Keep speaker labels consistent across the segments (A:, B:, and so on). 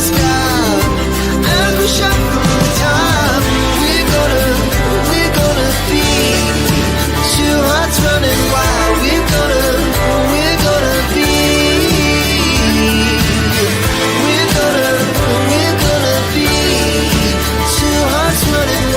A: stop and push up from the top. We're gonna be two hearts running wild. We're gonna be. We're gonna be two hearts running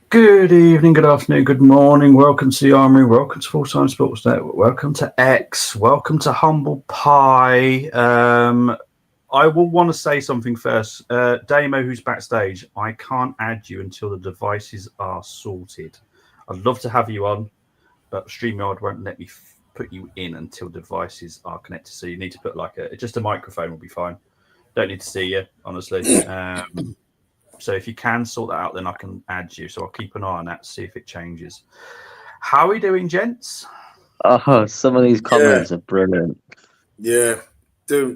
B: Good evening, good afternoon, good morning. Welcome to the Armory. Welcome to Full Time Sports Network. Welcome to X. Welcome to Humble Pie. I will want to say something first. Damo, who's backstage, I can't add you until the devices are sorted. I'd love to have you on, but StreamYard won't let me put you in until devices are connected. So you need to put just a microphone will be fine. Don't need to see you, honestly. So if you can sort that out, then I can add you. So I'll keep an eye on that, see if it changes. How are we doing, gents?
C: Oh, some of these comments are brilliant.
D: Yeah, still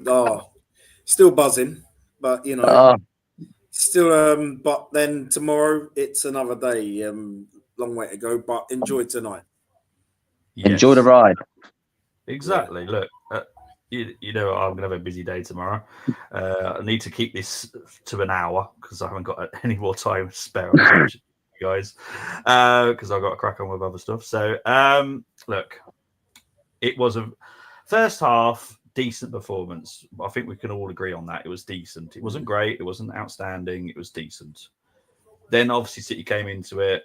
D: buzzing, but still. But then tomorrow it's another day. Long way to go, but enjoy tonight.
B: Yes.
C: Enjoy the ride.
B: Exactly. Yeah. Look. You know, I'm going to have a busy day tomorrow. I need to keep this to an hour because I haven't got any more time spare, you guys, because I've got to crack on with other stuff. So, look, it was a first half decent performance. I think we can all agree on that. It was decent. It wasn't great. It wasn't outstanding. It was decent. Then, obviously, City came into it,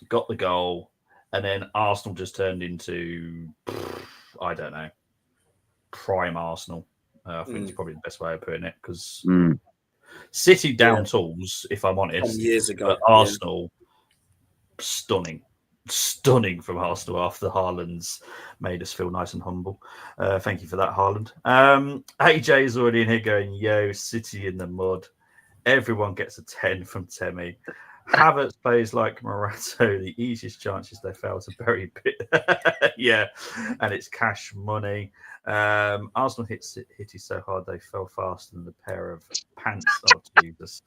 B: got the goal, and then Arsenal just turned into, I don't know, prime Arsenal. I think it's probably the best way of putting it because City down tools, if I'm honest.
D: Years ago,
B: but Arsenal, stunning from Arsenal after Haaland's made us feel nice and humble. Thank you for that, Haaland. AJ is already in here going, yo, City in the mud. Everyone gets a 10 from Temi. Havertz plays like Morato. The easiest chances they fail to bury bit. Yeah, and it's cash money. Arsenal hit Hitty so hard they fell faster than the pair of pants. Oh, Jesus.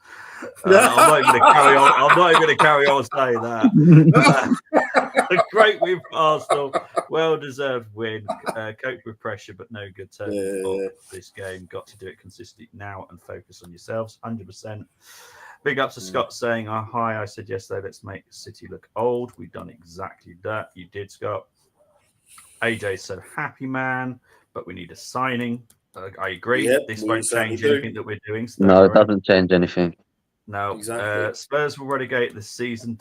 B: I'm not even going to carry on saying that. Great win for Arsenal. Well-deserved win. Cope with pressure, but no good turn for this game. Got to do it consistently now and focus on yourselves. 100%. Big up to Scott saying, hi, I said yesterday, let's make City look old. We've done exactly that. You did, Scott. AJ's so happy, man, but we need a signing. I agree.
D: Yep,
B: this won't change anything that we're doing. So
C: no, it doesn't change anything.
B: No.
D: Exactly.
B: Spurs will relegate this season.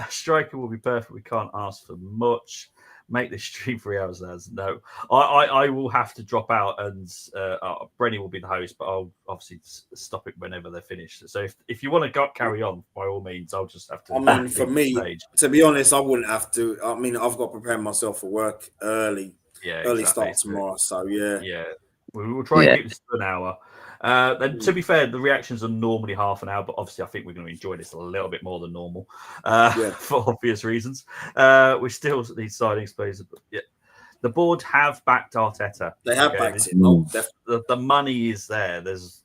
B: Striker will be perfect. We can't ask for much. Make this stream 3 hours, lads. No, I will have to drop out, and Brenny will be the host, but I'll obviously stop it whenever they're finished. So if you want to carry on, by all means, I'll just have to.
D: I mean, for me, to be honest, I wouldn't have to. I mean, I've got to prepare myself for work early.
B: Yeah,
D: early
B: exactly.
D: start tomorrow. So yeah,
B: we'll try and keep this to an hour. Then, to be fair, the reactions are normally half an hour, but obviously I think we're going to enjoy this a little bit more than normal for obvious reasons. We still need signings, please. Yeah. the board have backed Arteta.
D: They have
B: Okay,
D: backed it. Oh, definitely.
B: the money is there. There's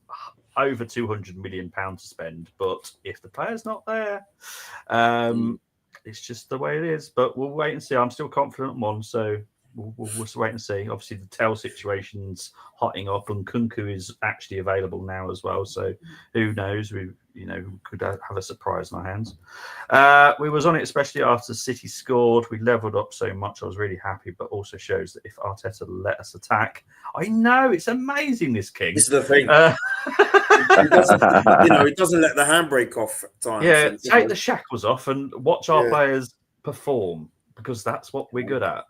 B: over £200 million to spend, but if the player's not there, it's just the way it is. But we'll wait and see. I'm still confident in one, so we'll wait and see. Obviously, the Tell situation's hotting up, and Kunku is actually available now as well. So who knows? We could have a surprise in our hands. We was on it, especially after City scored. We levelled up so much. I was really happy, but also shows that if Arteta let us attack, I know it's amazing. This King.
D: This is the thing. He doesn't let the handbrake off at times.
B: Yeah, take the shackles off and watch our players perform, because that's what we're good at.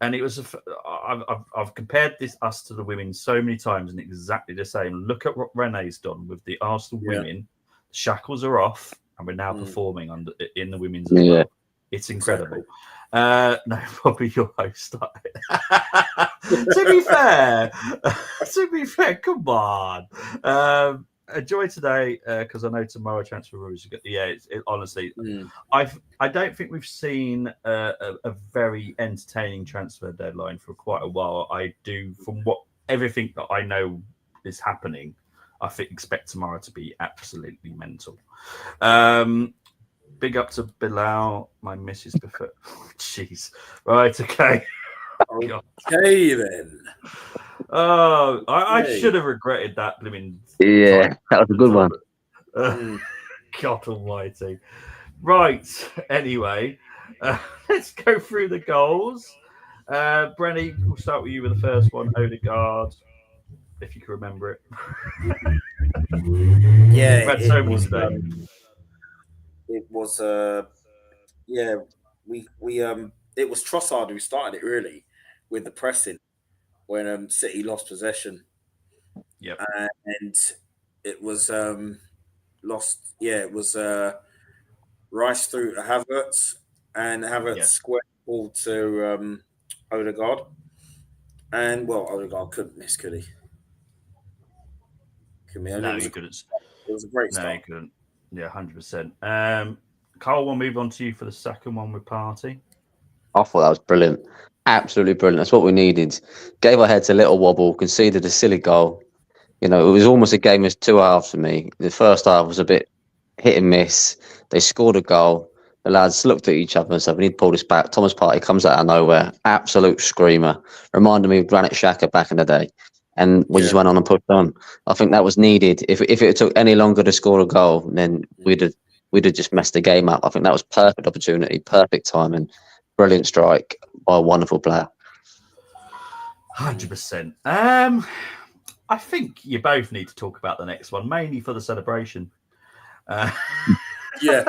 B: And it was, I've compared us to the women so many times, and exactly the same. Look at what Renee's done with the Arsenal women. The shackles are off, and we're now performing in the women's as well. It's incredible. Exactly. No, probably your host. To be fair, come on. Enjoy today, because I know tomorrow transfer rules. Honestly, I don't think we've seen a very entertaining transfer deadline for quite a while. I do, from everything that I know is happening, I expect tomorrow to be absolutely mental. Big up to Bilal, my missus. Jeez, right, okay.
D: Okay then.
B: Oh, I should have regretted that blooming.
C: Yeah, that was a good one.
B: God almighty. Right, anyway, let's go through the goals. Brenny, we'll start with you with the first one. Odegaard, if you can remember it.
D: Yeah,
B: We've had so many today.
D: It was it was Trossard who started it, really, with the pressing when City lost possession.
B: Yep.
D: And it was lost. Yeah, it was Rice through to Havertz, and Havertz square ball to Odegaard. And Odegaard couldn't miss, could he?
B: No, he couldn't.
D: It was a great start.
B: No, he couldn't. Yeah, 100%. Carl, we'll move on to you for the second one with Partey.
C: I thought that was brilliant. Absolutely brilliant. That's what we needed. Gave our heads a little wobble, conceded a silly goal. It was almost a game of two halves for me. The first half was a bit hit and miss. They scored a goal. The lads looked at each other and said, we need to pull this back. Thomas Partey comes out of nowhere. Absolute screamer. Reminded me of Granit Xhaka back in the day. And we just went on and pushed on. I think that was needed. If it took any longer to score a goal, then we'd have just messed the game up. I think that was perfect opportunity, perfect timing, brilliant strike by a wonderful player.
B: 100%. I think you both need to talk about the next one, mainly for the celebration.
D: Yeah.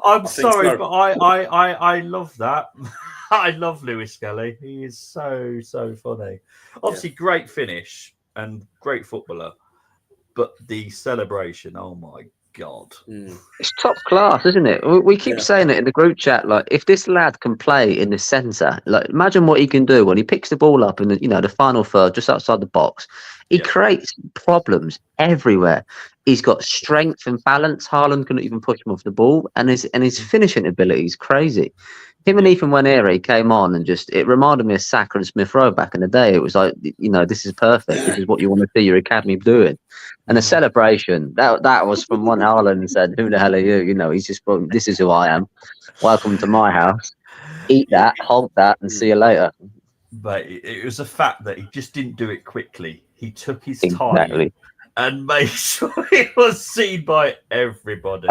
B: I'm sorry, but I love that. I love Lewis Skelly. He is so funny. Obviously, great finish and great footballer, but the celebration, oh my God.
C: It's top class, isn't it? We keep saying it in the group chat. Like, if this lad can play in the centre, like, imagine what he can do when he picks the ball up in the final third, just outside the box. He creates problems everywhere. He's got strength and balance. Haaland couldn't even push him off the ball, and his finishing ability is crazy. Him and Ethan Nwaneri came on and it reminded me of Saka and Smith Rowe back in the day. It was like, this is perfect. This is what you want to see your academy doing. And the celebration, that was from one Haaland said, who the hell are you? He's just, this is who I am. Welcome to my house. Eat that, hold that, and see you later.
B: But it was the fact that he just didn't do it quickly. He took his time and made sure it was seen by everybody.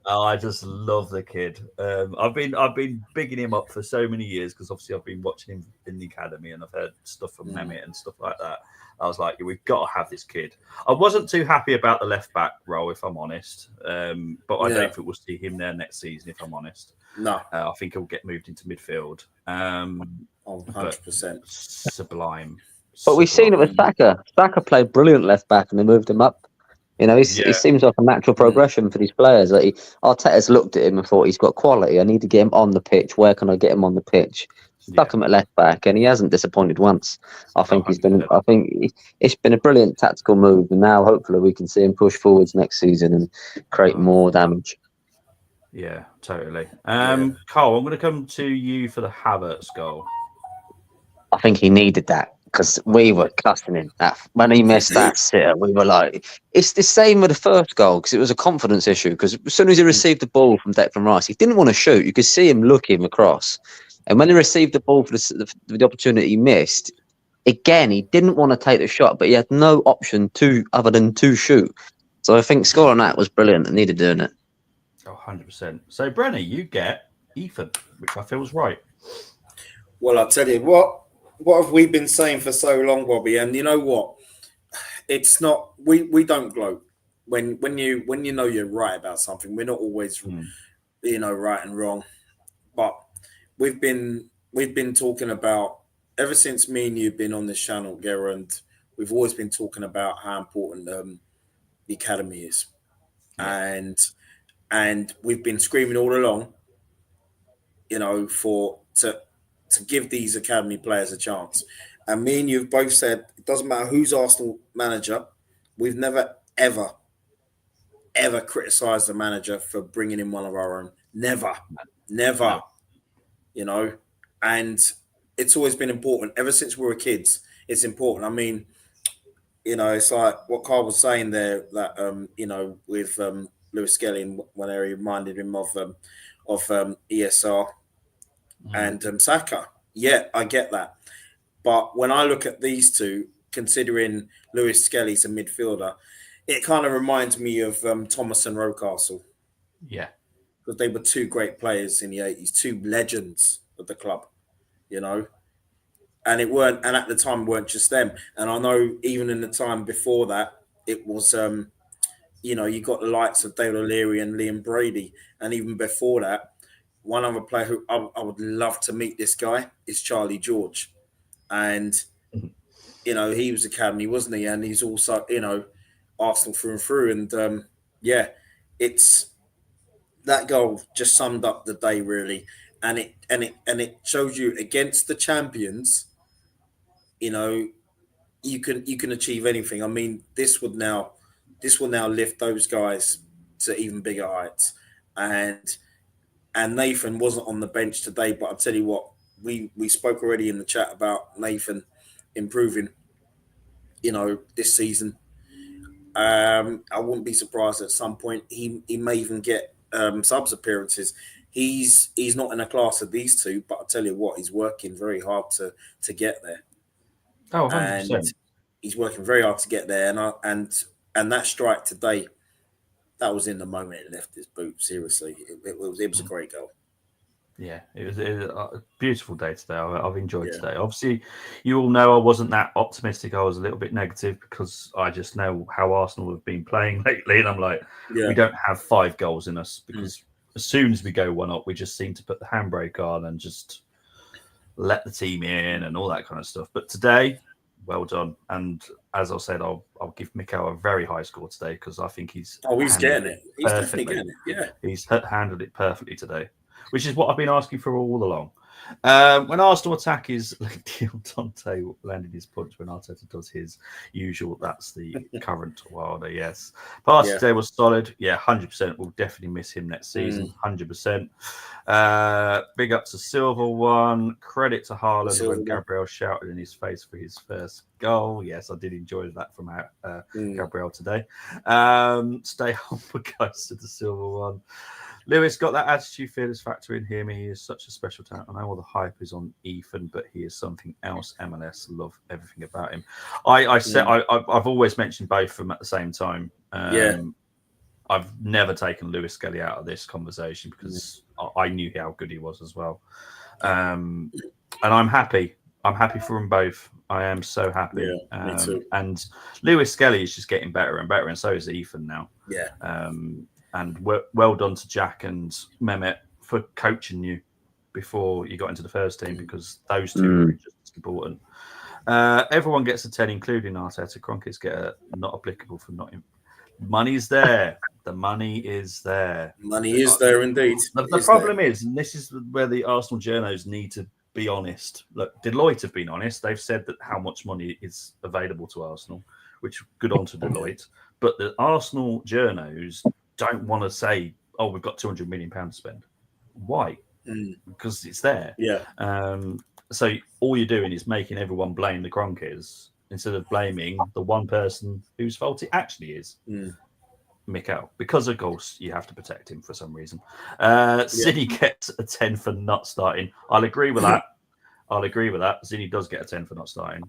B: I just love the kid. I've been bigging him up for so many years, because obviously I've been watching him in the academy and I've heard stuff from Mehmet and stuff like that. I was like, we've got to have this kid. I wasn't too happy about the left back role, if I'm honest, but I don't think we'll see him there next season, if I'm honest.
D: No,
B: I think he'll get moved into midfield.
D: 100%.
B: Sublime.
C: But we've seen it with Saka. Saka played brilliant left back, and they moved him up. He seems like a natural progression for these players. Like Arteta's looked at him and thought, he's got quality. I need to get him on the pitch. Where can I get him on the pitch? Stuck him at left back, and he hasn't disappointed once. I think it's been a brilliant tactical move, and now hopefully we can see him push forwards next season and create more damage.
B: Yeah, totally. Carl, I'm going to come to you for the Havertz goal.
C: I think he needed that because we were cussing him. When he missed that sitter, we were like, it's the same with the first goal because it was a confidence issue. Because as soon as he received the ball from Declan Rice, he didn't want to shoot. You could see him looking across. And when he received the ball for the opportunity he missed, again, he didn't want to take the shot, but he had no option other than to shoot. So I think scoring that was brilliant and needed doing it.
B: Oh, 100%. So, Brenny, you get Ethan, which I feel was right.
D: Well, I'll tell you what have we been saying for so long, Bobby? And you know what? It's not we don't gloat when you know you're right about something. We're not always right and wrong, but we've been talking about ever since me and you've been on this channel, Gerard. We've always been talking about how important the academy is, and we've been screaming all along, to give these academy players a chance. And me and you have both said it doesn't matter who's Arsenal manager. We've never, ever criticised the manager for bringing in one of our own. Never. And it's always been important. Ever since we were kids, it's important. I mean, it's like what Carl was saying there, that, with Lewis Skelly, when he reminded him of ESR and Saka. Yeah, I get that. But when I look at these two, considering Lewis Skelly's a midfielder, it kind of reminds me of Thomas and Rocastle.
B: Yeah.
D: Because they were two great players in the 80s, two legends of the club, And at the time weren't just them. And I know even in the time before that, it was you got the likes of Dale O'Leary and Liam Brady. And even before that, one other player who I would love to meet this guy is Charlie George. And, he was academy, wasn't he? And he's also, Arsenal through and through. And, it's that goal just summed up the day, really. And it shows you against the champions, you can achieve anything. I mean, this will now lift those guys to even bigger heights. And Nathan wasn't on the bench today, but I'll tell you what, we spoke already in the chat about Nathan improving, this season. I wouldn't be surprised at some point he may even get subs appearances. He's not in a class of these two, but I'll tell you what, he's working very hard to get there.
B: Oh, 100%.
D: And he's working very hard to get there. And that strike today, that was in the moment it left his boot. Seriously, it was a great goal.
B: Yeah, it was a beautiful day today. I've enjoyed today. Obviously, you all know I wasn't that optimistic. I was a little bit negative because I just know how Arsenal have been playing lately, and I'm like, we don't have 5 goals in us because as soon as we go one up, we just seem to put the handbrake on and just let the team in and all that kind of stuff. But today, well done. And as I said, I'll give Mikel a very high score today because I think he's
D: getting it. He's definitely getting it. Yeah,
B: he's handled it perfectly today, which is what I've been asking for all along. When Arsenal attack is Dante landing his punch when Arteta does his usual, that's the current Wilder. Yes, pass today was solid. Yeah, 100%. We'll definitely miss him next season. 100%. Big up to Silver one. Credit to Haaland when Gabriel shouted in his face for his first goal. Yes, I did enjoy that from Gabriel today. Stay humble, guys, to the Silver one. Lewis got that attitude fearless factor in him. He is such a special talent. I know all the hype is on Ethan, but he is something else. MLS love everything about him. I've always mentioned both of them at the same time. I've never taken Lewis Skelly out of this conversation because I knew how good he was as well. And I'm happy. I'm happy for them both. I am so happy.
D: Me too.
B: And Lewis Skelly is just getting better and better, and so is Ethan now. And well done to Jack and Mehmet for coaching you before you got into the first team because those two were just as important. Everyone gets a 10, including Arteta. Kroenkes get a not applicable for not. Money's there. The money is there.
D: Money is there indeed.
B: The problem is, and this is where the Arsenal journos need to be honest. Look, Deloitte have been honest. They've said that how much money is available to Arsenal, which good on to Deloitte. But the Arsenal journos don't want to say oh, we've got £200 million to spend. Why?
D: Mm.
B: Because it's there.
D: Yeah.
B: So all you're doing is making everyone blame the Kroenkes instead of blaming the one person whose fault it actually is.
D: Mm.
B: Mikel. Because of course you have to protect him for some reason. City gets a 10 for not starting. I'll agree with that. Zinni does get a 10 for not starting.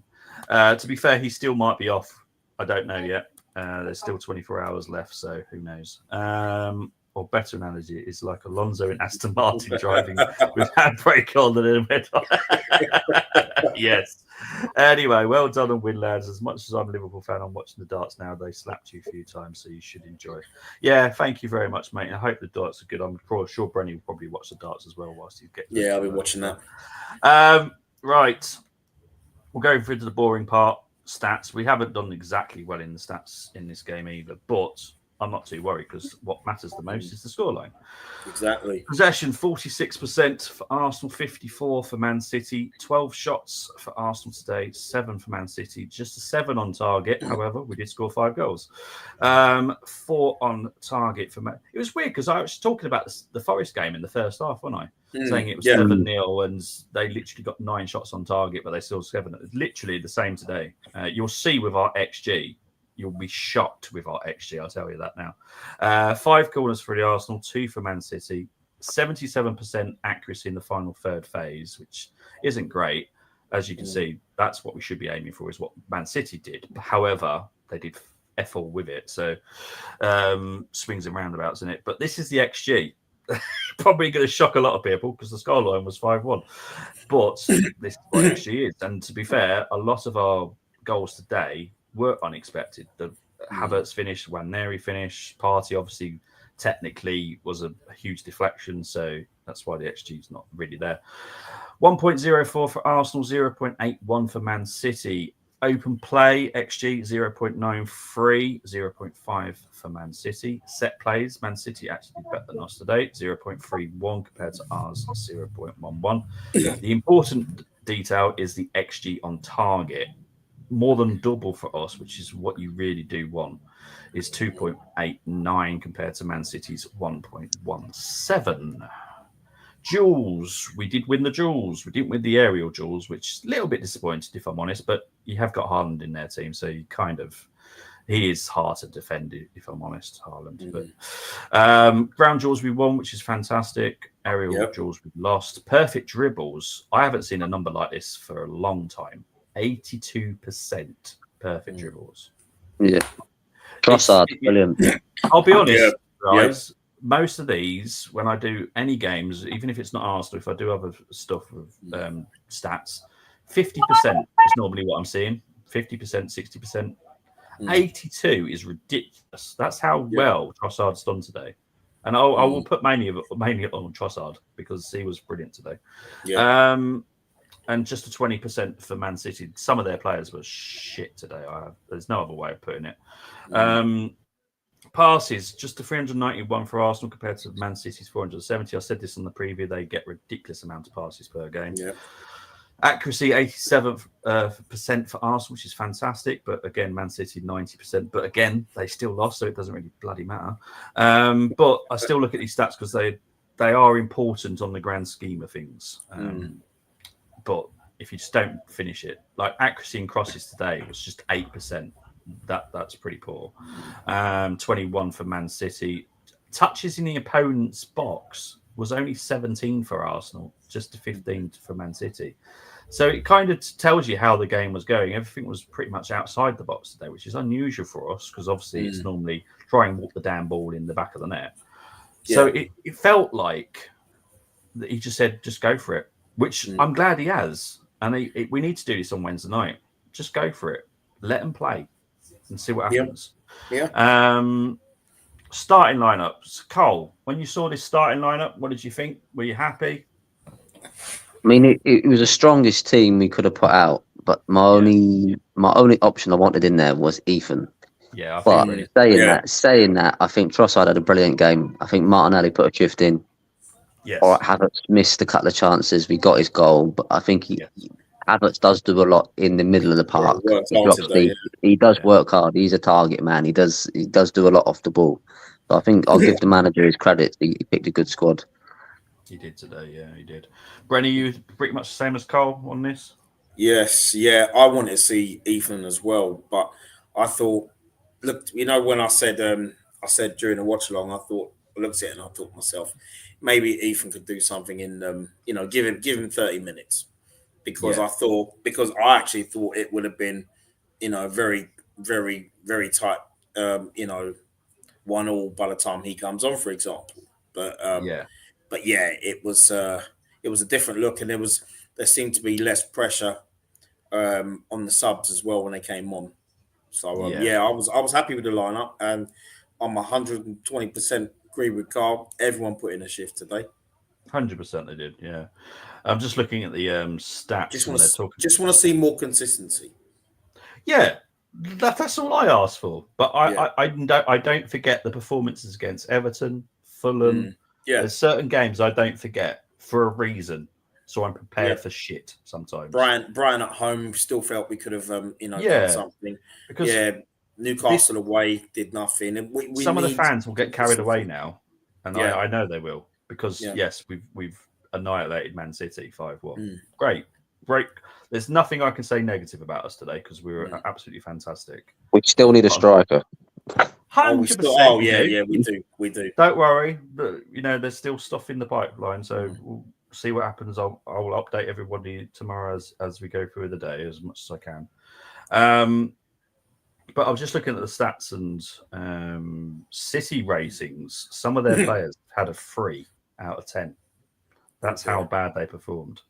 B: To be fair, he still might be off. I don't know yet. There's still 24 hours left, so who knows? Or better analogy is like Alonso in Aston Martin driving with handbrake on and then yes. Anyway, well done and win, lads. As much as I'm a Liverpool fan, I'm watching the darts now. They slapped you a few times, so you should enjoy it. Yeah, thank you very much, mate. I hope the darts are good. I'm sure Brenny will probably watch the darts as well whilst he's getting.
D: Yeah, I'll be watching that.
B: Right. We'll go through to the boring part. Stats. We haven't done exactly well in the stats in this game either, but I'm not too worried because what matters the most is the scoreline.
D: Exactly.
B: Possession 46% for Arsenal, 54 for Man City, 12 shots for Arsenal today, 7 for Man City, just a 7 on target. However, we did score 5 goals. 4 on target for Man. It was weird because I was talking about the Forest game in the first half, wasn't I? Saying it was 7-0 and they literally got 9 shots on target, but they still 7. It's literally the same today. You'll see with our XG. You'll be shocked with our XG, I'll tell you that now. 5 corners for the Arsenal, 2 for Man City, 77% accuracy in the final third phase, which isn't great. As you can see, that's what we should be aiming for, is what Man City did. However, they did F all with it. So swings and roundabouts in it. But this is the XG. Probably going to shock a lot of people because the scoreline was 5-1. But this is what XG is. And to be fair, a lot of our goals today were unexpected. The Havertz finish, Nwaneri finish, Partey obviously technically was a huge deflection, so that's why the XG is not really there. 1.04 for Arsenal, 0.81 for Man City. Open play XG 0.93, 0.5 for Man City. Set plays, Man City actually did better than us today, 0.31 compared to ours, 0.11. The important detail is the XG on target. More than double for us, which is what you really do want, is 2.89 compared to Man City's 1.17. Duels. We did win the duels. We didn't win the aerial duels, which is a little bit disappointed, if I'm honest, but you have got Haaland in their team, so you he is hard to defend, if I'm honest, Haaland. But ground duels we won, which is fantastic. Aerial duels we lost. Perfect dribbles. I haven't seen a number like this for a long time. 82% perfect dribbles.
C: Yeah. Trossard, brilliant.
B: I'll be honest, guys. Most of these, when I do any games, even if it's not Arsenal, if I do other stuff with stats, 50% is normally what I'm seeing. 50%, 60%. 82 is ridiculous. That's how well Trossard's done today. And I will put mainly on Trossard because he was brilliant today. Yeah. And just a 20% for Man City. Some of their players were shit today. There's no other way of putting it. Passes, just a 391 for Arsenal compared to Man City's 470. I said this on the preview. They get ridiculous amount of passes per game. Yeah. Accuracy, 87% for Arsenal, which is fantastic. But again, Man City, 90%. But again, they still lost, so it doesn't really bloody matter. But I still look at these stats because they are important on the grand scheme of things. But if you just don't finish it, like accuracy in crosses today was just 8%. That's pretty poor. 21 for Man City. Touches in the opponent's box was only 17 for Arsenal, just 15 for Man City. So it kind of tells you how the game was going. Everything was pretty much outside the box today, which is unusual for us because obviously it's normally try and walk the damn ball in the back of the net. Yeah. So it felt like that he just said, just go for it. Which I'm glad he has. And we need to do this on Wednesday night. Just go for it. Let them play and see what happens. Yeah. Starting lineups. Cole, when you saw this starting lineup, what did you think? Were you happy?
C: I mean, it was the strongest team we could have put out. But my only option I wanted in there was Ethan.
B: Yeah.
C: Saying that, I think Trossard had a brilliant game. I think Martinelli put a shift in.
B: Yes.
C: Or Havertz missed a couple of chances. We got his goal, but I think Havertz does do a lot in the middle of the park. He does work hard. He's a target man. He does do a lot off the ball. So I think I'll give the manager his credit. He picked a good squad.
B: He did today, yeah, he did. Brenny, you pretty much the same as Cole on this?
D: Yes, yeah. I wanted to see Ethan as well, but I thought, look, when I said during the watch along, I looked at it and I thought to myself, maybe Ethan could do something in give him 30 minutes because I actually thought it would have been, very, very, very tight, 1-1 by the time he comes on, for example. But it was a different look, and there seemed to be less pressure on the subs as well when they came on. So I was happy with the lineup, and I'm 120% agree with Carl. Everyone put in a shift today.
B: 100% they did. Yeah, I'm just looking at the stats.
D: Just want to see more consistency.
B: Yeah, that's all I asked for. But I don't forget the performances against Everton, Fulham. There's certain games I don't forget for a reason. So I'm prepared for shit sometimes.
D: Brian at home still felt we could have, done something. Because Newcastle away did nothing, and
B: some of the fans will get carried away now, and I know they will because we've annihilated Man City 5-1. Great. There's nothing I can say negative about us today because we were absolutely fantastic.
C: We still need a striker.
B: 100%.
D: We do.
B: Don't worry, but there's still stuff in the pipeline, so we'll see what happens. I will update everybody tomorrow as we go through the day as much as I can. But I was just looking at the stats and City ratings. Some of their players had a 3 out of 10. That's how bad they performed.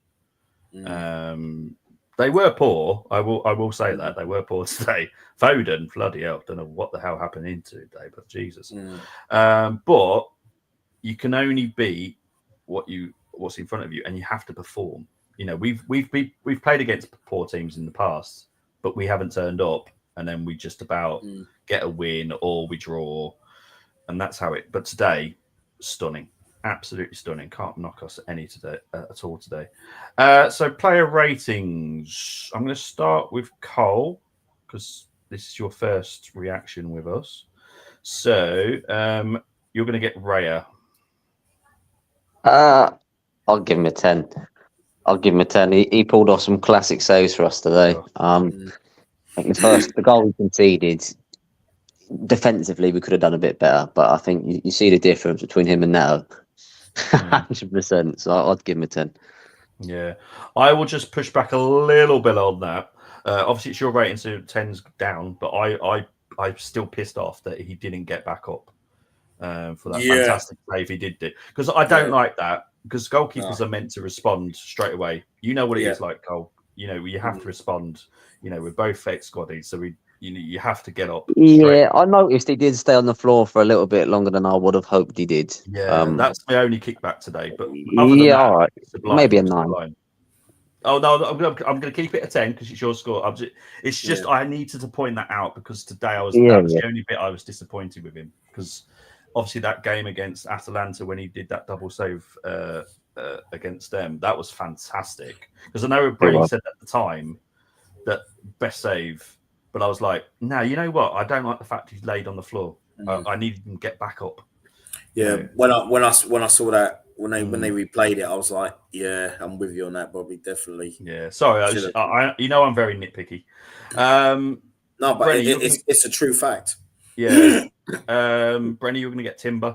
B: They were poor. I will say that they were poor today. Foden, bloody hell, don't know what the hell happened into today, but Jesus. But you can only beat what's in front of you, and you have to perform. We've played against poor teams in the past, but we haven't turned up, and then we just about get a win or we draw, and that's how it. But today, stunning. Absolutely stunning. Can't knock us any today at all today. So player ratings. I'm going to start with Cole because this is your first reaction with us. So you're going to get Raya.
C: I'll give him a 10. He pulled off some classic saves for us today. I think the goal we conceded. Defensively, we could have done a bit better, but I think you see the difference between him and now. 100%. So I'd give him a 10.
B: Yeah, I will just push back a little bit on that. Obviously, it's your rating, so 10's down, but I'm still pissed off that he didn't get back up for that fantastic save he did do. Because I don't like that. Because goalkeepers are meant to respond straight away. You know what it is like, Cole. You have to respond. We're both ex-squaddies, so you have to get up.
C: Yeah, I noticed he did stay on the floor for a little bit longer than I would have hoped he did.
B: Yeah, that's my only kickback today. But other than that,
C: all right, maybe a 9.
B: Sublime. Oh no, I'm going to keep it a 10 because it's your score. It's just I needed to point that out because today that was the only bit I was disappointed with him because obviously that game against Atalanta when he did that double save against them, that was fantastic. Because I know Brady said at the time that best save. But I was like, no, you know what? I don't like the fact he's laid on the floor. I needed him to get back up.
D: Yeah, when I saw that when they replayed it, I was like, yeah, I'm with you on that, Bobby, definitely.
B: Yeah, sorry, I'm very nitpicky.
D: No, but Brenny, it's a true fact.
B: Yeah, Brenny, you're going to get Timber.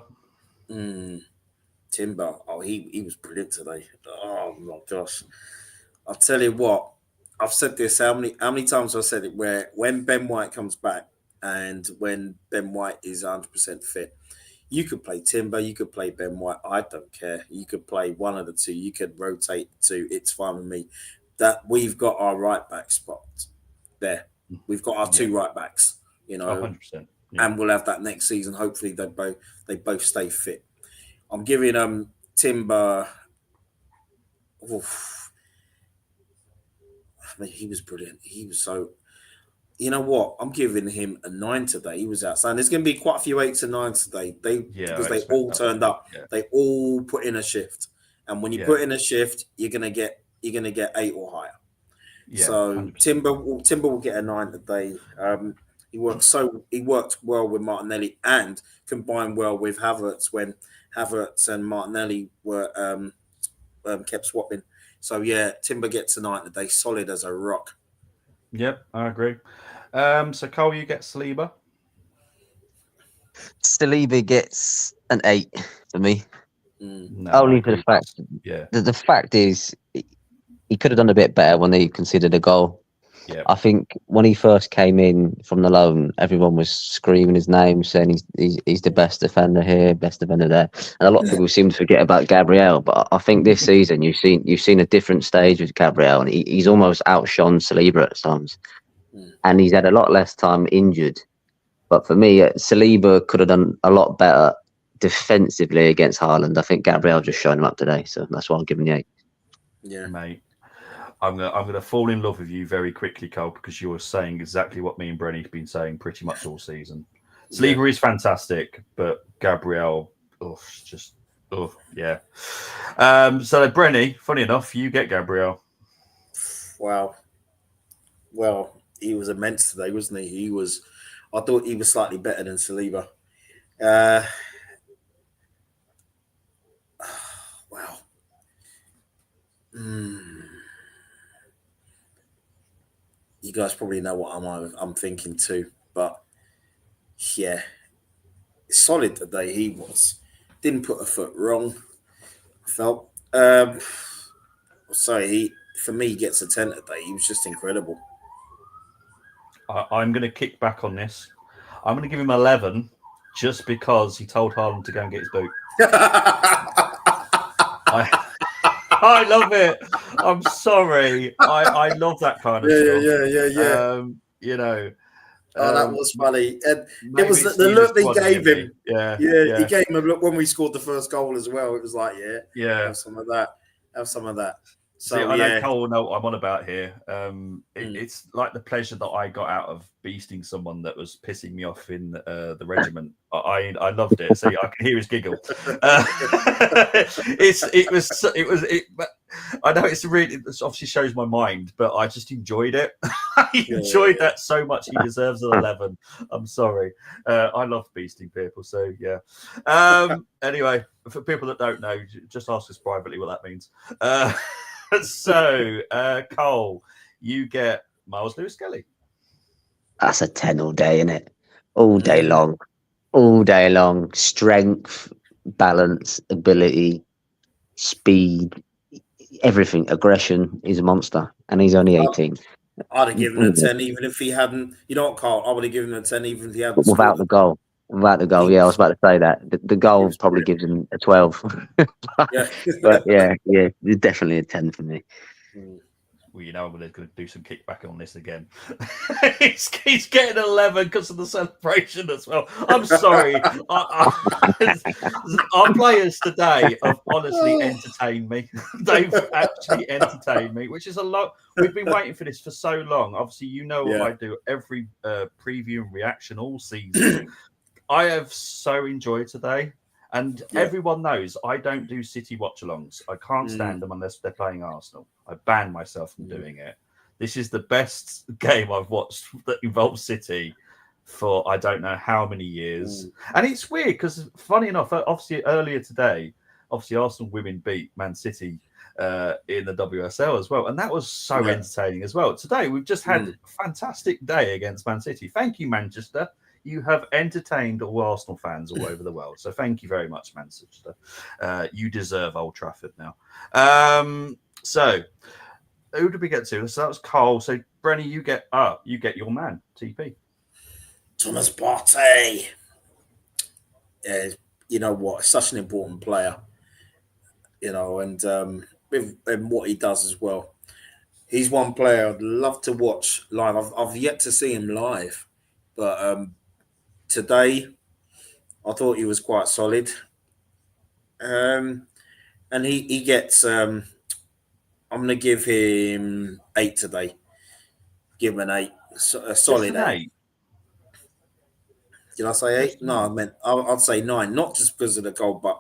D: Timber, he was brilliant today. Oh my gosh, I'll tell you what. I've said this how many times I've said it where when Ben White comes back and when Ben White is 100% fit, you could play Timber, you could play Ben White. I don't care. You could play one of the two. You could rotate two. It's fine with me. That we've got our right back spot there. We've got our 2 right backs.
B: 100%.
D: And we'll have that next season. Hopefully they both stay fit. I'm giving Timber. Oof. I mean, he was brilliant. He was so. You know what? I'm giving him a 9 today. He was outstanding. There's going to be quite a few 8s and 9s today. Because they all turned up. Yeah. They all put in a shift, and when you put in a shift, you're going to get 8 or higher. Yeah, so 100%. Timber will get a 9 today. He worked well with Martinelli and combined well with Havertz when Havertz and Martinelli were kept swapping. So yeah, Timber gets a 9 today, solid as a rock.
B: Yep, I agree. So Cole, you get Saliba.
C: Saliba gets an 8 for me.
B: No,
C: Only for the fact, the fact is, he could have done a bit better when he considered a goal.
B: Yeah.
C: I think when he first came in from the loan, everyone was screaming his name, saying he's the best defender here, best defender there, and a lot of people seem to forget about Gabriel. But I think this season you've seen a different stage with Gabriel, and he's almost outshone Saliba at times, and he's had a lot less time injured. But for me, Saliba could have done a lot better defensively against Haaland. I think Gabriel just showed him up today, so that's why I'm giving the 8.
D: Yeah,
B: mate. I'm gonna fall in love with you very quickly, Cole, because you're saying exactly what me and Brenny have been saying pretty much all season. Saliba is fantastic, but Gabriel, yeah. So Brenny, funny enough, you get Gabriel.
D: Wow. Well, he was immense today, wasn't he? I thought he was slightly better than Saliba. Wow. You guys probably know what I'm thinking too, but yeah, solid today. He didn't put a foot wrong. I felt. Sorry, for me he gets a 10 today. He was just incredible.
B: I'm going to kick back on this. I'm going to give him 11 just because he told Haaland to go and get his boot. I love it. I'm sorry. I love that kind of stuff.
D: Yeah.
B: You know.
D: That was funny. And it was the look they gave him.
B: Yeah.
D: He gave him a look when we scored the first goal as well. It was like, have some of that. So,
B: see, I know Cole will know what I'm on about here. It's like the pleasure that I got out of beasting someone that was pissing me off in the regiment. I loved it. See, I can hear his giggle. It was. I know it obviously shows my mind, but I just enjoyed it. I enjoyed that so much. He deserves an 11. I'm sorry. I love beasting people. So yeah. Anyway, for people that don't know, just ask us privately what that means. So, Cole, you get Miles Lewis-Skelly.
C: That's a 10 all day, isn't it? All day long. All day long. Strength, balance, ability, speed, everything. Aggression. He's a monster. And he's only 18.
D: I'd have given him a 10 even if he hadn't. You know what, Carl? I would have given him a 10 even if he hadn't.
C: Without the goal. Without the goal, yeah, I was about to say that. The goal probably gives him a 12. But yeah, definitely a 10 for me.
B: Well, you know, I'm going to do some kickback on this again. he's getting 11 because of the celebration as well. I'm sorry. Our players today have honestly entertained me. They've actually entertained me, which is a lot. We've been waiting for this for so long. Obviously, you know what I do every preview and reaction all season. I have so enjoyed today. And everyone knows I don't do City watch-alongs. I can't stand them unless they're playing Arsenal. I ban myself from doing it. This is the best game I've watched that involves City for I don't know how many years. And it's weird because, funny enough, obviously earlier today, Arsenal women beat Man City in the WSL as well. And that was so entertaining as well. Today, we've just had a fantastic day against Man City. Thank you, Manchester. You have entertained all Arsenal fans all over the world. So thank you very much, Manchester. You deserve Old Trafford now. So who did we get to? So that was Cole. So Brenny, you get your man, TP.
D: Thomas Partey. Yeah, you know what? Such an important player. You know, and with what he does as well. He's one player I'd love to watch live. I've yet to see him live, but today, I thought he was quite solid. And he gets, I'm going to give him 8 today. Give him an 8. A solid 8. Did I say 8? No, I meant, I'd say 9. Not just because of the goal, but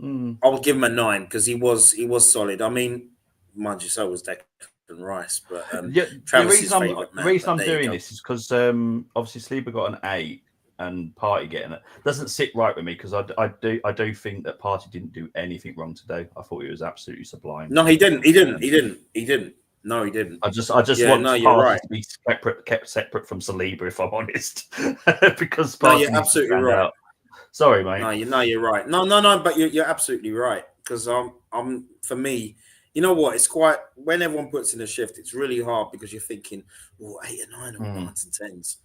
D: I would give him a 9 because he was solid. I mean, mind you, so was Declan than Rice. But
B: Yeah,
D: Travis's favourite man.
B: the reason
D: but
B: I'm
D: there you
B: doing
D: go.
B: this is because obviously Sleeper got an 8 and Party getting it. Doesn't sit right with me because I do think that Party didn't do anything wrong today. I thought he was absolutely sublime.
D: No, he didn't. No, he didn't.
B: I just
D: Yeah,
B: want
D: no, you're
B: Party
D: right.
B: to be kept separate from Saliba, if I'm honest, because
D: No,
B: Party
D: you're
B: needs to
D: absolutely
B: stand
D: right.
B: out. Sorry, mate.
D: No, you're right. No, but you're absolutely right. Because I'm for me, you know what? It's quite when everyone puts in a shift, it's really hard because you're thinking, oh, 8 and 9 or 9s and 10s.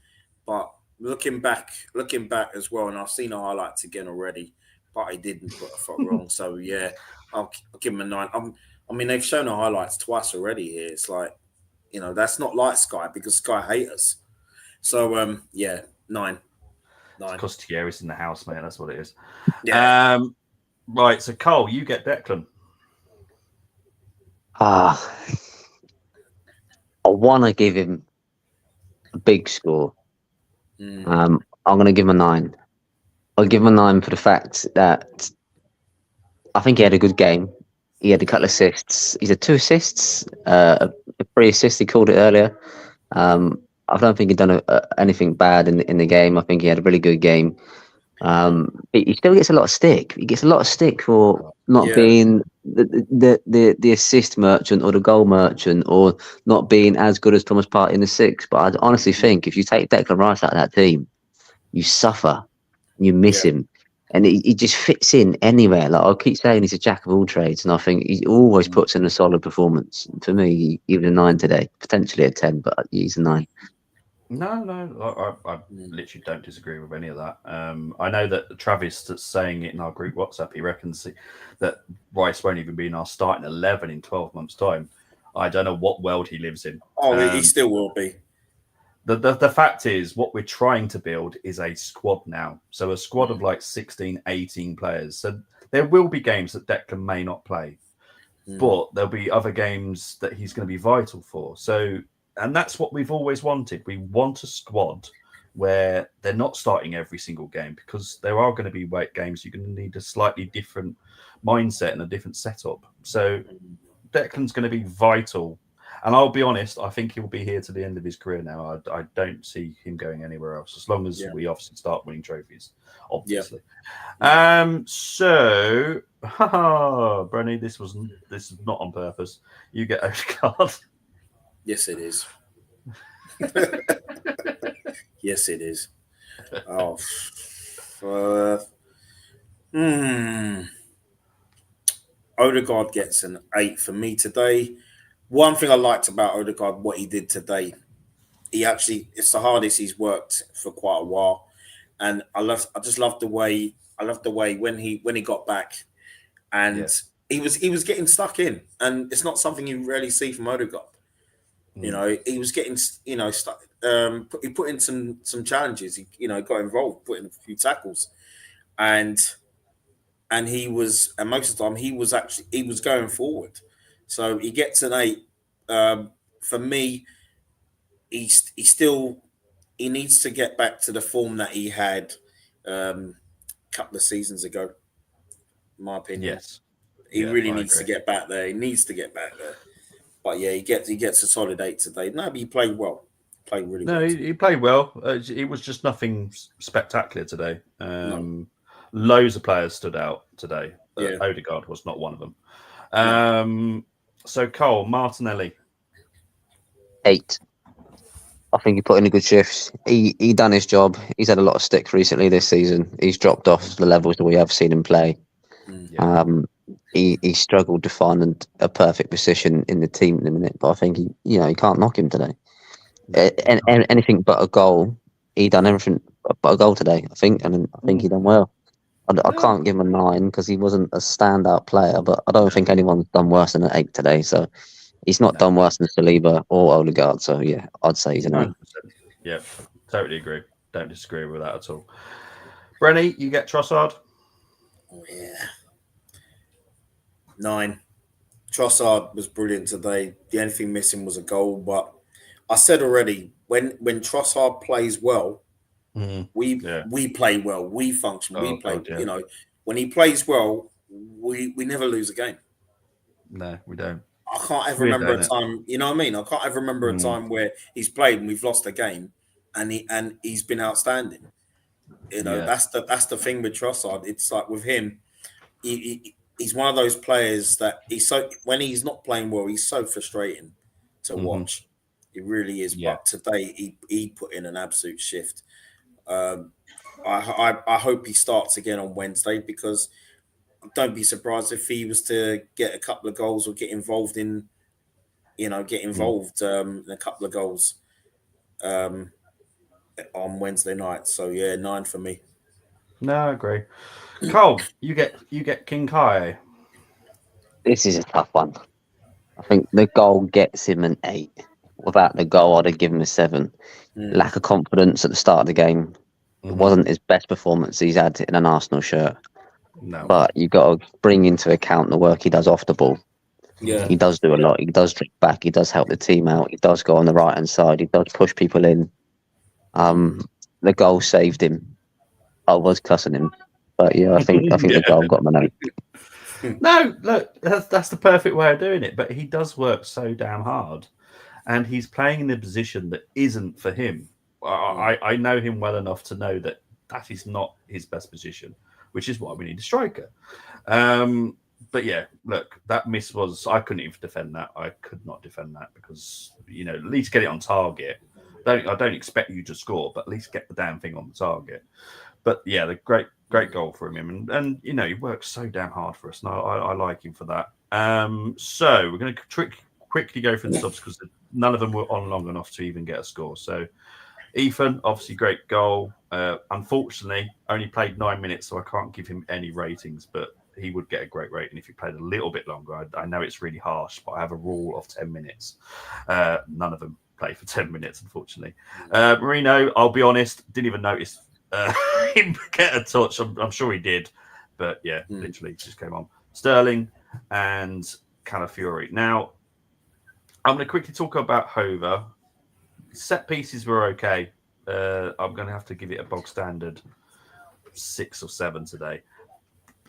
D: But looking back as well, and I've seen the highlights again already, but I didn't put a foot wrong. So yeah, I'll give him a 9. I mean, they've shown the highlights twice already here. It's like, that's not like Sky because Sky hate us. So yeah, 9.
B: Because Thierry's in the house, man. That's what it is.
D: Yeah.
B: Right. So Cole, you get Declan.
C: I want to give him a big score. I'm going to give him a 9. I'll give him a 9 for the fact that I think he had a good game. He had a couple of assists. He's had 2 assists, a 3 assists. He called it earlier. I don't think he'd done anything bad in the game. I think he had a really good game. He still gets a lot of stick. He gets a lot of stick for not being the assist merchant or the goal merchant or not being as good as Thomas Partey in the 6. But I honestly think if you take Declan Rice out of that team, you suffer. You miss him. And he just fits in anywhere. Like I keep saying, he's a jack of all trades, and I think he always puts in a solid performance. For me, he was a 9 today, potentially a 10, but he's a 9.
B: No, I literally don't disagree with any of that. I know that Travis that's saying it in our group WhatsApp, he reckons that Rice won't even be in our starting 11 in 12 months' time. I don't know what world he lives in.
D: Oh, he still will be.
B: The fact is, what we're trying to build is a squad now. So a squad of like 16, 18 players. So there will be games that Declan may not play, but there'll be other games that he's going to be vital for. So, and that's what we've always wanted. We want a squad where they're not starting every single game because there are going to be games you're going to need a slightly different mindset and a different setup. So Declan's going to be vital. And I'll be honest, I think he'll be here to the end of his career now. I don't see him going anywhere else, as long as we obviously start winning trophies, obviously. So, Brenny, this is not on purpose. You get Odegaard.
D: Yes, it is. Yes, it is. Oh, Odegaard gets an 8 for me today. One thing I liked about Odegaard, what he did today, it's the hardest he's worked for quite a while, and I just love the way when he got back, and he was getting stuck in, and it's not something you rarely see from Odegaard. He was getting stuck. He put in some challenges. He got involved, put in a few tackles, and most of the time he was going forward. So he gets an 8. For me, he needs to get back to the form that he had a couple of seasons ago. In my opinion,
B: yes,
D: he really needs to get back there. He needs to get back there. But yeah, he gets a solid 8 today. No, but he played well. Played really well.
B: No, he played well. It was just nothing spectacular today.
D: No.
B: Loads of players stood out today.
D: Yeah.
B: Odegaard was not one of them. So Cole, Martinelli.
C: 8. I think he put in a good shift. He done his job. He's had a lot of stick recently this season. He's dropped off the levels that we have seen him play. He struggled to find a perfect position in the team in a minute, but I think you can't knock him today. And anything but a goal. He done everything but a goal today, I think, and I think he done well. I can't give him a 9 because he wasn't a standout player, but I don't think anyone's done worse than an 8 today. So he's not done worse than Saliba or Odegaard. So yeah, I'd say he's an 8.
B: Yeah, totally agree. Don't disagree with that at all. Brenny, you get Trossard.
D: Oh yeah, 9. Trossard was brilliant today. The only thing missing was a goal, but I said already when Trossard plays well, we play well, we function, we play.
B: God, yeah.
D: When he plays well, we never lose a game.
B: No, we don't.
D: I can't ever
B: Weird,
D: remember a
B: ain't it?
D: time. You know what I mean? I can't ever remember a time where he's played and we've lost a game, and he's been outstanding. You know,
B: Yeah.
D: that's the thing with Trossard. It's like with him, he's one of those players that when he's not playing well, he's so frustrating to watch. It really is.
B: Yeah.
D: But today he put in an absolute shift. I hope he starts again on Wednesday, because don't be surprised if he was to get a couple of goals or get involved in in a couple of goals on Wednesday night. So yeah, 9 for me.
B: No, I agree. Cole, you get King Kai.
C: This is a tough one. I think the goal gets him an 8. Without the goal, I'd have given him a 7. Lack of confidence at the start of the game. It wasn't his best performance he's had in an Arsenal shirt.
B: No.
C: But you got to bring into account the work he does off the ball.
D: Yeah,
C: He does do a lot. He does drop back. He does help the team out. He does go on the right hand side. He does push people in. The goal saved him. I was cussing him, but yeah, I think the goal got him an 8.
B: No, look, that's the perfect way of doing it. But he does work so damn hard, and he's playing in a position that isn't for him. I know him well enough to know that is not his best position, which is why we need a striker. But yeah, look, that miss was, I couldn't even defend that. I could not defend that because, at least get it on target. I don't expect you to score, but at least get the damn thing on the target. But yeah, the great goal from him. And he works so damn hard for us. And I like him for that. So we're going to quickly go through the subs because none of them were on long enough to even get a score. So Ethan, obviously great goal. Unfortunately, only played 9 minutes, so I can't give him any ratings, but he would get a great rating if he played a little bit longer. I know it's really harsh, but I have a rule of 10 minutes. None of them play for 10 minutes, unfortunately. Marino, I'll be honest, didn't even notice him get a touch. I'm sure he did, but yeah, literally just came on. Sterling and Calafiori. Now, I'm going to quickly talk about Hover. Set pieces were okay. I'm going to have to give it a bog standard 6 or 7 today.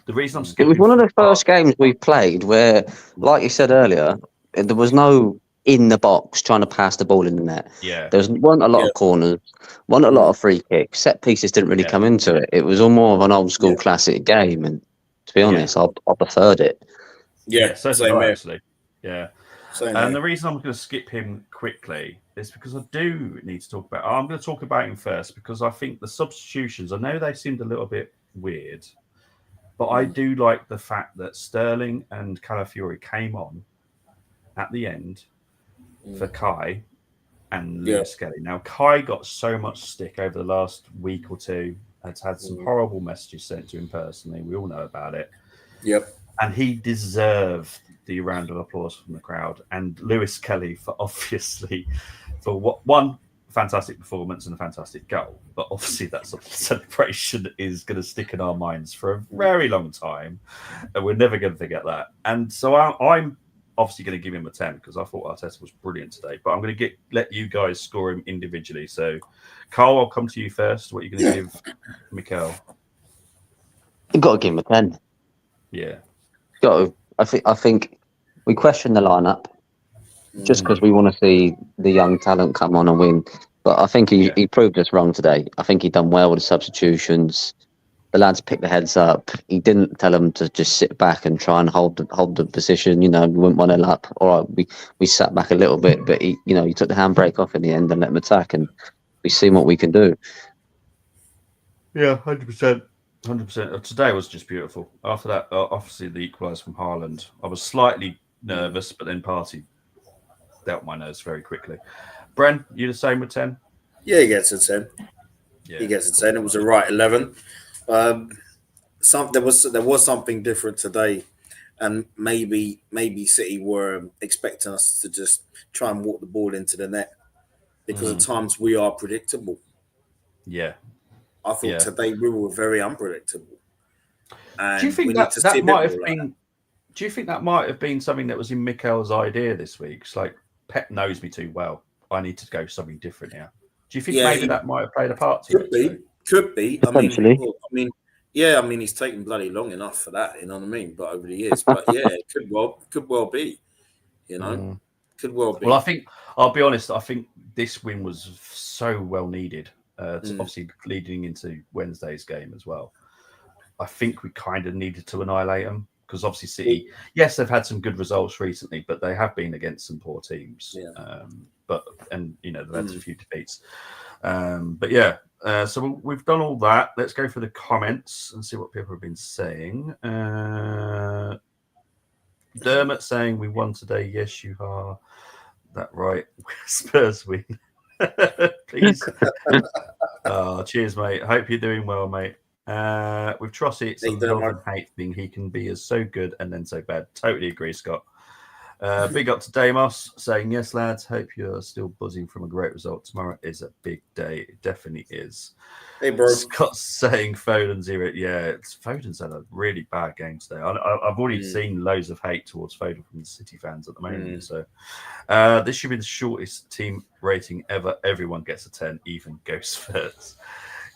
B: The reason I'm skipping,
C: it was one of the first games we played where, like you said earlier, there was no in the box trying to pass the ball in the net.
B: Yeah,
C: there wasn't a lot of corners, wasn't a lot of free kicks. Set pieces didn't really come into it. It was all more of an old school classic game, and to be honest, I preferred it.
D: Yeah,
B: so
D: same
B: actually. Yeah.
D: Same
B: And the reason I'm going to skip him quickly is because I do need to talk about. I'm going to talk about him first because I think the substitutions, I know they seemed a little bit weird, but I do like the fact that Sterling and Calafiori came on at the end for Kai and Lewis Skelly. Now, Kai got so much stick over the last week or two. Has had some horrible messages sent to him personally. We all know about it.
D: Yep.
B: And he deserved the round of applause from the crowd. And Lewis Kelly for one fantastic performance and a fantastic goal. But obviously that sort of celebration is going to stick in our minds for a very long time. And we're never going to forget that. And so I'm obviously going to give him a 10 because I thought Arteta was brilliant today. But I'm going to let you guys score him individually. So, Carl, I'll come to you first. What are you going to give Mikel?
C: You've got to give him a 10.
B: Yeah.
C: I think we question the lineup just because we want to see the young talent come on and win. But I think he proved us wrong today. I think he done well with the substitutions. The lads picked their heads up. He didn't tell them to just sit back and try and hold the position. We went 1-0 up. All right, we sat back a little bit, but he took the handbrake off in the end and let them attack, and we've seen what we can do.
B: Yeah, 100%. 100%. Today was just beautiful. After that, obviously the equaliser from Haaland, I was slightly nervous, but then Partey dealt my nerves very quickly. Bren, you the same with 10?
D: Yeah, he gets a 10.
B: Yeah.
D: He gets a 10. It was a right 11. There was something different today, and maybe City were expecting us to just try and walk the ball into the net because at times we are predictable.
B: Yeah.
D: I thought today we were very unpredictable. And
B: do you think that might have been? Do you think that might have been something that was in Mikel's idea this week? It's like Pep knows me too well. I need to go something different here. Do you think maybe that might have played a part to it?
D: Could be.
C: Potentially.
D: I mean, he's taken bloody long enough for that. You know what I mean? But over the years, but yeah, it could well be. You know, could well be.
B: Well, I'll be honest. I think this win was so well needed. Obviously, leading into Wednesday's game as well. I think we kind of needed to annihilate them because obviously City, yes, they've had some good results recently, but they have been against some poor teams.
D: Yeah.
B: They've had a few defeats. But yeah, so we've done all that. Let's go through the comments and see what people have been saying. Dermot saying we won today. Yes, you are. That right. Spurs win. Please. Cheers, mate. Hope you're doing well, mate. With Trossi, it's a love and hate thing. He can be so good and then so bad. Totally agree, Scott. Big up to Damos saying, yes, lads, hope you're still buzzing from a great result. Tomorrow is a big day. It definitely is.
D: Hey, bro.
B: Scott's saying Foden's here. Yeah, Foden's had a really bad game today. I've already seen loads of hate towards Foden from the City fans at the moment. So this should be the shortest team rating ever. Everyone gets a 10, even Ghost first.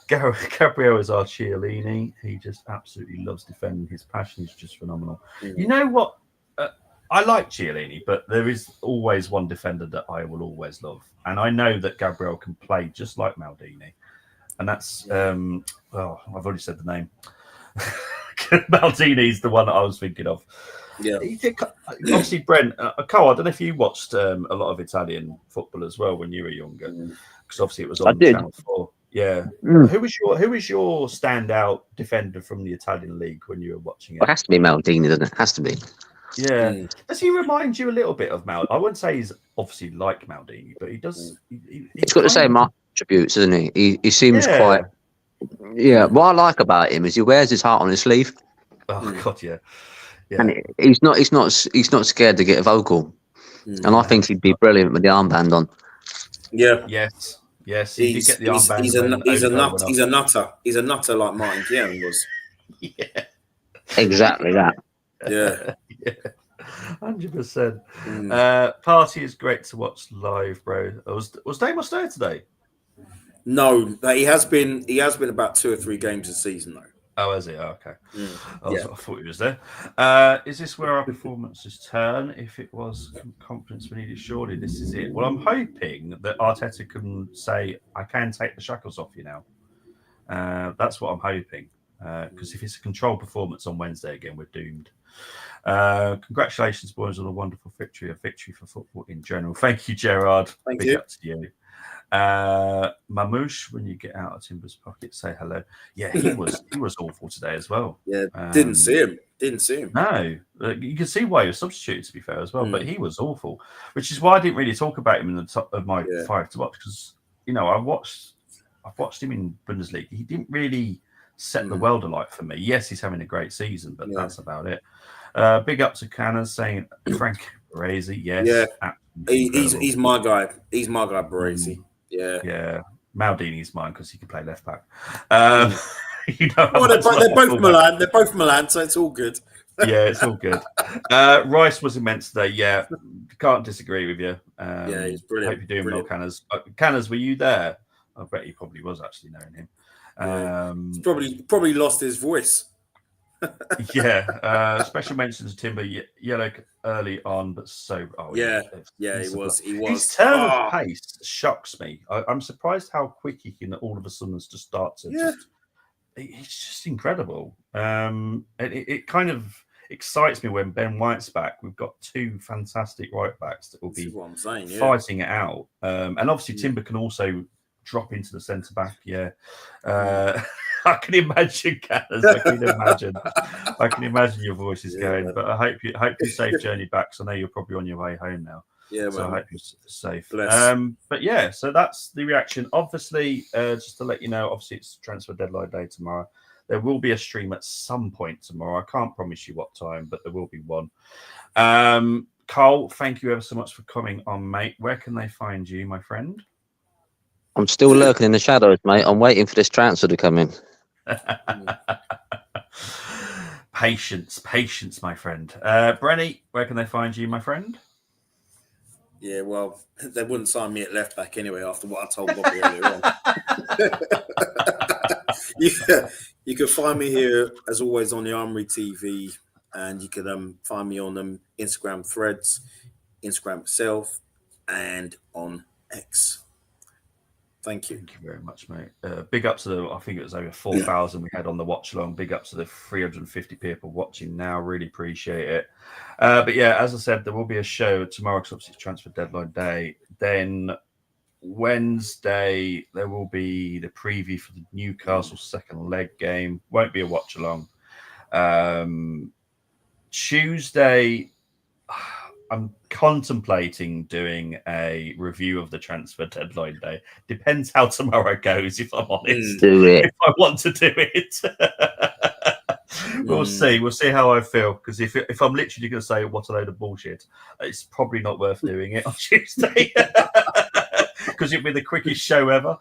B: Gabriel is our Chiellini. He just absolutely loves defending. His passion is just phenomenal. You know what? I like Chiellini, but there is always one defender that I will always love. And I know that Gabriel can play just like Maldini. And that's, I've already said the name. Maldini's the one that I was thinking of.
D: Yeah.
B: Obviously, Brent, Carl, I don't know if you watched a lot of Italian football as well when you were younger. Because obviously it was on Channel 4. Yeah. Who was your standout defender from the Italian league when you were watching it?
C: It has to be Maldini, doesn't it? Has to be.
B: Yeah. Does he remind you a little bit of Maldini? I wouldn't say he's obviously like Maldini, but he does.
C: He's got the same attributes, isn't he? He seems quite. Yeah. What I like about him is he wears his heart on his sleeve.
B: Oh God, yeah.
C: And he's not scared to get vocal. And I think he'd be brilliant with the armband on.
D: Yeah.
B: Yes. He's
D: a nutter. He's a nutter like Martin Keown was.
B: Yeah.
C: Exactly that.
D: Yeah.
B: 100%. Party is great to watch live, bro. Was Damos there today?
D: No, but he has been about 2 or 3 games this season though.
B: Oh, is he? Oh, okay. I thought he was there. Is this where our performances turn? If it was confidence we needed, surely this is it. Well, I'm hoping that Arteta can say, I can take the shackles off you now. That's what I'm hoping. Because if it's a controlled performance on Wednesday again, we're doomed. Congratulations, boys, on a wonderful victory, a victory for football in general. Thank you, Gerard. Big up to you. Mamouche, when you get out of Timber's pocket, say hello. Yeah, he was awful today as well.
D: Yeah, didn't see him.
B: No, you can see why he was substituted, to be fair, as well. But he was awful, which is why I didn't really talk about him in the top of my 5 to watch, because I've watched him in Bundesliga. He didn't really set the world alight for me. Yes, he's having a great season, but that's about it. Big up to Canners saying Frank Baresi. Yes,
D: he's my guy. He's my guy, Baresi.
B: Yeah. Maldini's mine because he can play left back.
D: They're both Milan. They're both Milan, so it's all good.
B: Yeah, it's all good. Rice was immense today. Yeah, can't disagree with you.
D: He's brilliant.
B: Hope you're doing well, Canners. Canners, were you there? I bet he probably was actually knowing him.
D: He's probably lost his voice.
B: Special mentions to Timber yellow early on, but he was. His turn of pace shocks me. I'm surprised how quick he can all of a sudden just start to. He's just incredible. It kind of excites me when Ben White's back. We've got 2 fantastic right backs that will be fighting it out, and obviously Timber can also drop into the centre back. I can imagine, Canners. I can imagine your voice is going. But I hope you safe journey back. So I know you're probably on your way home now. Yeah, so I hope you're safe. But yeah, so that's the reaction. Obviously, just to let you know, obviously it's transfer deadline day tomorrow. There will be a stream at some point tomorrow. I can't promise you what time, but there will be one. Carl, thank you ever so much for coming on, mate. Where can they find you, my friend?
C: I'm still lurking in the shadows, mate. I'm waiting for this transfer to come in.
B: Patience, my friend. Brenny, where can they find you, my friend?
D: Yeah, well, they wouldn't sign me at left back anyway after what I told Bobby earlier on. You can find me here as always on the Armory TV, and you can find me on Instagram Threads. Instagram myself, and on X. Thank you.
B: Thank you very much, mate. Big ups to the, I think it was over 4,000 we had on the watch along. Big ups to the 350 people watching now. Really appreciate it. But yeah, as I said, there will be a show tomorrow because obviously it's transfer deadline day. Then Wednesday, there will be the preview for the Newcastle second leg game. Won't be a watch along. Tuesday, I'm contemplating doing a review of the transfer deadline day. Depends how tomorrow goes, if I'm honest.
C: Do it.
B: If I want to do it. We'll see. We'll see how I feel. Because if I'm literally going to say what a load of bullshit, it's probably not worth doing it on Tuesday. Because it'll be the quickest show ever.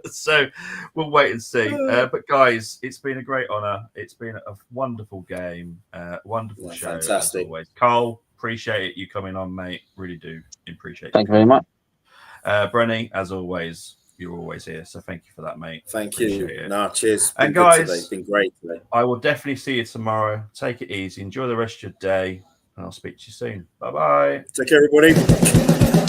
B: So we'll wait and see. But guys, it's been a great honour. It's been a wonderful game, wonderful show.
D: Fantastic.
B: As always. Carl, appreciate you coming on, mate. Really do appreciate it.
C: Thank you very much.
B: Brenny, as always, you're always here. So thank you for that, mate.
D: Thank you.
B: It.
D: No, cheers.
B: And guys,
D: today. It's been great today.
B: I will definitely see you tomorrow. Take it easy. Enjoy the rest of your day. And I'll speak to you soon. Bye-bye.
D: Take care, everybody.